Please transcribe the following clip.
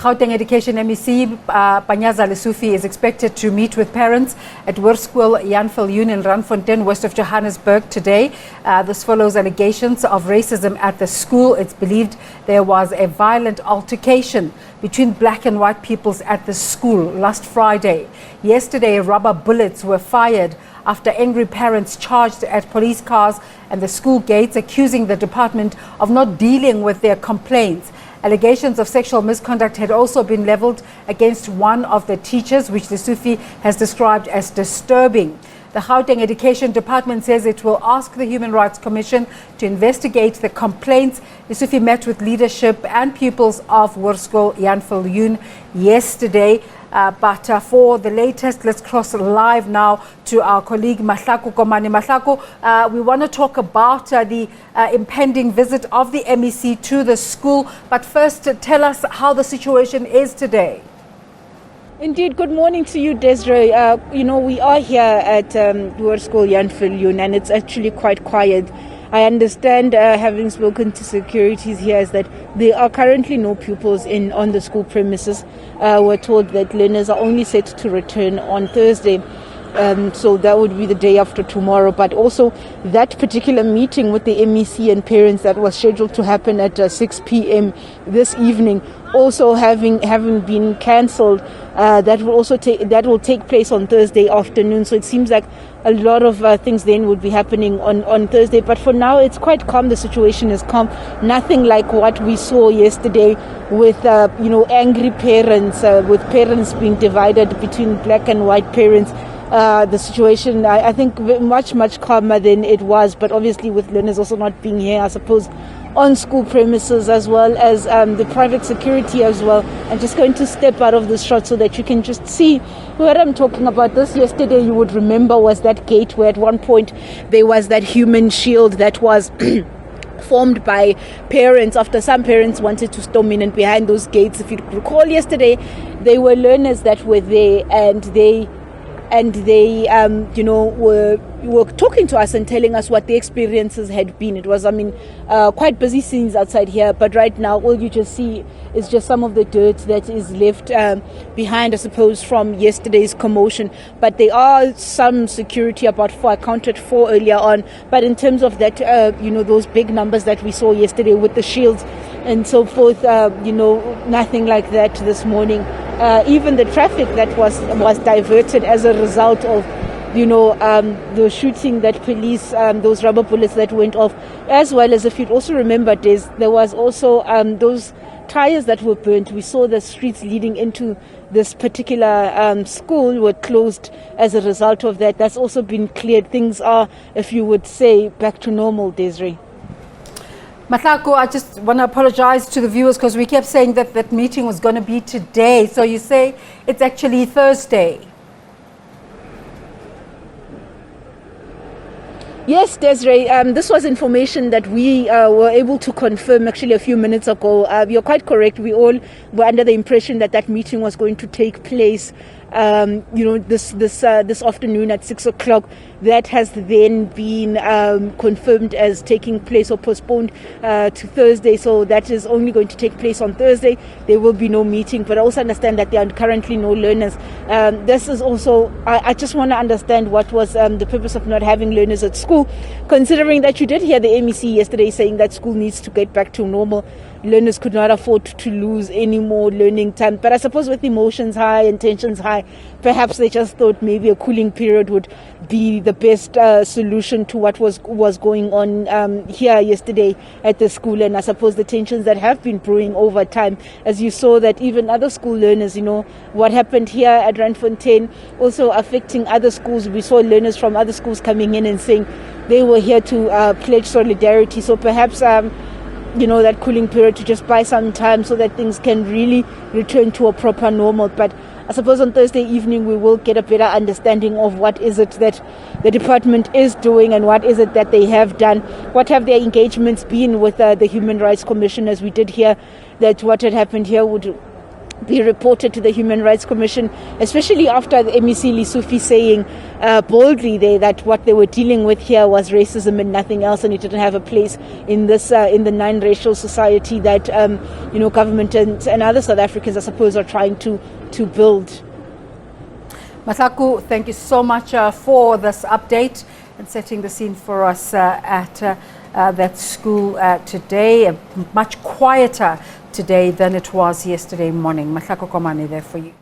Gauteng Education MEC Panyaza Lesufi is expected to meet with parents at Hoërskool Jan Viljoen in Randfontein, west of Johannesburg today. This follows allegations of racism at the school. It's believed there was a violent altercation between black and white pupils at the school last Friday. Yesterday, rubber bullets were fired after angry parents charged at police cars and the school gates, accusing the department of not dealing with their complaints. Allegations of sexual misconduct had also been leveled against one of the teachers, which Lesufi has described as disturbing. The Gauteng Education Department says it will ask the Human Rights Commission to investigate the complaints. Lesufi met with leadership and pupils of Hoërskool Jan Viljoen yesterday. But for the latest, let's cross live now to our colleague Mahlaku Komani. Mahlaku, we want to talk about the impending visit of the MEC to the school. But first, tell us how the situation is today. Indeed, good morning to you, Desiree. We are here at Hoërskool Jan Viljoen, and it's actually quite quiet. I understand, having spoken to securities here, is that there are currently no pupils on the school premises. We're told that learners are only set to return on Thursday. So that would be the day after tomorrow. But also that particular meeting with the MEC and parents that was scheduled to happen at 6 p.m. this evening, also having been cancelled, that will take place on Thursday afternoon. So it seems like a lot of things then would be happening on Thursday. But for now, it's quite calm. The situation is calm. Nothing like what we saw yesterday with angry parents, with parents being divided between black and white parents. The situation, I think, much calmer than it was, but obviously with learners also not being here, I suppose, on school premises, as well as the private security as well. I'm just going to step out of this shot so that you can just see what I'm talking about. This yesterday, you would remember, was that gate where at one point there was that human shield that was formed by parents after some parents wanted to storm in, and behind those gates, if you recall yesterday, there were learners that were there, and they were talking to us and telling us what the experiences had been. It was, quite busy scenes outside here, but right now all you just see is just some of the dirt that is left behind, I suppose, from yesterday's commotion. But there are some security, about 4, I counted 4 earlier on. But in terms of that, those big numbers that we saw yesterday with the shields and so forth, nothing like that this morning. Even the traffic that was diverted as a result of the shooting that police, those rubber bullets that went off, as well as, if you'd also remember, there was also those tires that were burnt. We saw the streets leading into this particular school were closed as a result of that. That's also been cleared. Things are, if you would say, back to normal, Desiree. Mahlaku, I just want to apologize to the viewers because we kept saying that meeting was going to be today. So you say it's actually Thursday. Yes, Desiree, this was information that we were able to confirm actually a few minutes ago. You're quite correct. We all were under the impression that meeting was going to take place this afternoon at 6 o'clock. That has then been confirmed as taking place or postponed to Thursday. So that is only going to take place on Thursday. There will be no meeting, but I also understand that there are currently no learners. This is also, I just want to understand what was the purpose of not having learners at school, considering that you did hear the MEC yesterday saying that school needs to get back to normal. Learners could not afford to lose any more learning time. But I suppose with emotions high and tensions high, perhaps they just thought maybe a cooling period would be the best solution to what was going on here yesterday at the school. And I suppose the tensions that have been brewing over time, as you saw that even other school learners, what happened here at Randfontein also affecting other schools. We saw learners from other schools coming in and saying they were here to pledge solidarity. So perhaps that cooling period to just buy some time so that things can really return to a proper normal. But I suppose on Thursday evening we will get a better understanding of what is it that the department is doing and what is it that they have done. What have their engagements been with the Human Rights Commission, as we did hear that what had happened here would be reported to the Human Rights Commission, especially after the MEC Lesufi saying boldly there that what they were dealing with here was racism and nothing else, and it didn't have a place in this in the non-racial society that government and other South Africans, I suppose, are trying to build. Matlaku, thank you so much for this update and setting the scene for us at that school today. Much quieter today than it was yesterday morning. Matlaku Komane there for you.